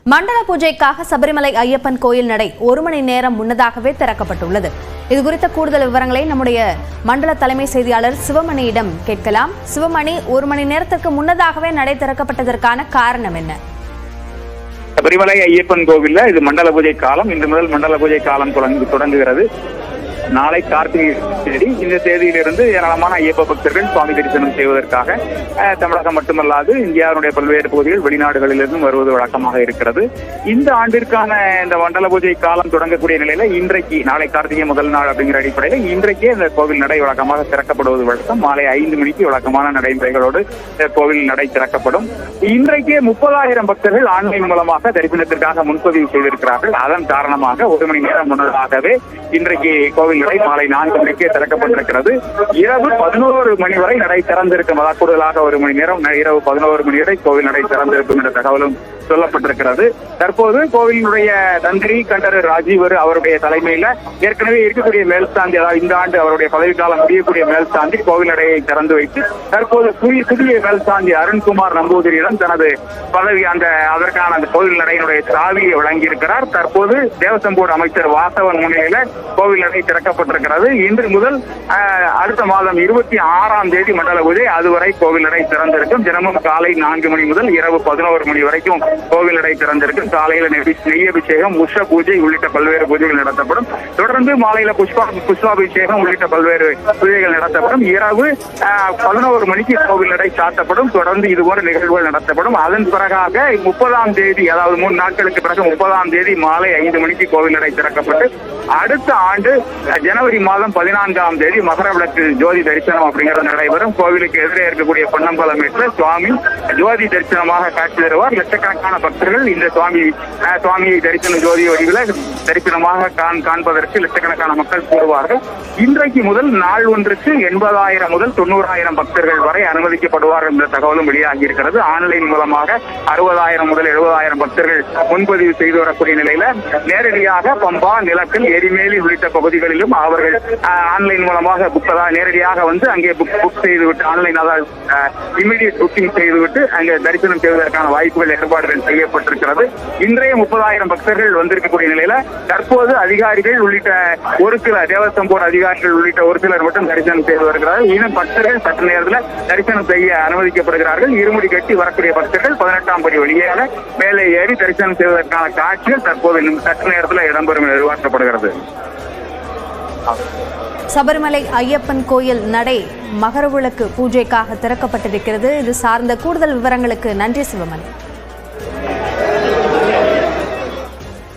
மண்டல பூஜைக்காக சபரிமலை ஐயப்பன் கோயில் நடை 1 மணி நேரம் முன்னதாகவே திறக்கப்பட்டுள்ளது. இது குறித்த கூடுதல் விவரங்களை நம்முடைய மண்டல தலைமை செய்தியாளர் சிவமணியிடம் கேட்கலாம். சிவமணி, 1 மணி நேரத்திற்கு முன்னதாகவே நடை திறக்கப்பட்டதற்கான காரணம் என்ன? சபரிமலை ஐயப்பன் கோவில்ல இது மண்டல பூஜை காலம். இன்று முதல் மண்டல பூஜை காலம் தொடங்குகிறது. நாளை கார்த்திகை தேதி. இந்த தேதியிலிருந்து ஏராளமான ஐயப்ப பக்தர்கள் சுவாமி தரிசனம் செய்வதற்காக தமிழகம் மட்டுமல்லாது இந்தியாவுடைய பல்வேறு பகுதிகள் வெளிநாடுகளிலிருந்து வருவது வழக்கமாக இருக்கிறது. இந்த ஆண்டிற்கான இந்த மண்டல பூஜை காலம் தொடங்கக்கூடிய நிலையில இன்றைக்கு நாளை கார்த்திகை முதல் நாள் அப்படிங்கிற அடிப்படையில் இன்றைக்கே இந்த கோவில் நடை வழக்கமாக திறக்கப்படுவது வழக்கம். மாலை 5 மணிக்கு வழக்கமான நடைமுறைகளோடு கோவில் நடை திறக்கப்படும். இன்றைக்கே 30,000 பக்தர்கள் ஆன்லைன் மூலமாக தரிசனத்திற்காக முன்பதிவு செய்திருக்கிறார்கள். அதன் காரணமாக 1 மணி நேரம் முன்னதாகவே இன்றைக்கு கோவில் நடை மாலை 4 மணிக்கே திறக்கப்பட்டிருக்கிறது. இரவு 11 மணி வரை நடை திறந்திருக்கும். கூடுதலாக 1 மணி நேரம் இரவு 11 மணி வரை கோவில் நடை திறந்திருக்கும் என்ற தகவலும் சொல்லப்பட்டிருக்கிறது. தற்போது கோவிலுடைய தந்திரி கண்டர் ராஜீவர் அவருடைய தலைமையில ஏற்கனவே இருக்கக்கூடிய மேல்சாந்தி, அதாவது இந்த ஆண்டு அவருடைய பதவிக்காலம் முடியக்கூடிய மேல்சாந்தி கோவில் நடையை திறந்து வைத்து தற்போது புதிய மேல்சாந்தி அருண்குமார் நம்பூதிரியிடம் தனது பதவி அதற்கான அந்த கோவில் நடையினுடைய சாவியை வழங்கியிருக்கிறார். தற்போது தேவசம் போர்டு அமைச்சர் வாசவன் முன்னிலையில கோவில் நடை திறக்கப்பட்டிருக்கிறது. இன்று முதல் அடுத்த மாதம் 26ஆம் தேதி மண்டல பூஜை. அதுவரை கோவில் நடை திறந்திருக்கும். தினமும் காலை 4 மணி முதல் இரவு 11 மணி வரைக்கும் கோவில் நடை திறந்திருக்கும். காலையில நெய் அபிஷேகம், உஷ பூஜை உள்ளிட்ட பல்வேறு பூஜைகள் நடத்தப்படும். தொடர்ந்து மாலையில புஷ்பாபிஷேகம் உள்ளிட்ட பல்வேறு பூஜைகள் நடத்தப்படும். இரவு 11 மணிக்கு கோவில் நடை சாத்தப்படும். தொடர்ந்து இதுபோன்ற நிகழ்வுகள் நடத்தப்படும். அதன் பிறகாக 30ஆம் தேதி, அதாவது 3 நாட்களுக்கு பிறகு 30ஆம் தேதி மாலை 5 மணிக்கு கோவில் நடை திறக்கப்பட்டு அடுத்த ஆண்டு ஜனவரி மாதம் 14ஆம் தேதி மகர விளக்கு ஜோதி தரிசனம் அப்படிங்கிறது நடைபெறும். கோவிலுக்கு எதிரே இருக்கக்கூடிய பொன்னம்பலம் வீட்டில் சுவாமி ஜோதி தரிசனமாக காட்சி தருவார். லட்சக்கணக்கான பக்தர்கள் இந்த சுவாமியை தரிசன ஜோதி வடிவில் தரிசனமாக காண்பதற்கு லட்சக்கணக்கான மக்கள் கூடுவார்கள். இன்றைக்கு முதல் நாள் ஒன்றுக்கு 80,000 முதல் 90,000 பக்தர்கள் வரை அனுமதிக்கப்படுவார்கள் என்ற தகவலும் வெளியாகி இருக்கிறது. ஆன்லைன் மூலமாக 60,000 முதல் 70,000 பக்தர்கள் முன்பதிவு செய்து வரக்கூடிய நிலையில நேரடியாக பம்பா, நிலக்கல், எரிமேலி உள்ளிட்ட பகுதிகளிலும் அவர்கள் ஆன்லைன் மூலமாக நேரடியாக வந்து அங்கே புக் செய்துவிட்டு ஆன்லைன் இமிடியட் புக்கிங் செய்துவிட்டு அங்கே தரிசனம் செய்வதற்கான வாய்ப்புகள் ஏற்பாடுகள் செய்யப்பட்டிருக்கிறது. இன்றைய 30,000 பக்தர்கள் வந்திருக்கக்கூடிய நிலையில தற்போது அதிகாரிகள் உள்ளிட்ட ஒரு சில தேவசம் போர்டு அதிகாரிகள் உள்ளிட்ட ஒரு சிலர் மட்டும் தரிசனம் செய்து வருகிறார்கள். இன்னும் பக்தர்கள் சற்று நேரத்தில் தரிசனம் செய்ய அனுமதிக்கப்படுகிறார்கள். இருமுடி கட்டி வரக்கூடிய பக்தர்கள் 18ஆம் படி வழியாக மேலே ஏறி தரிசனம் செய்வதற்கான காட்சிகள் தற்போது சற்று நேரத்தில் இடம்பெறும் என எதிர்பார்க்கப்படுகிறது. சபரிமலை ஐயப்பன் கோயில் நடை மகர விளக்கு பூஜைக்காக திறக்கப்பட்டிருக்கிறது. இது சார்ந்த கூடுதல் விவரங்களுக்கு நன்றி சிவமணி.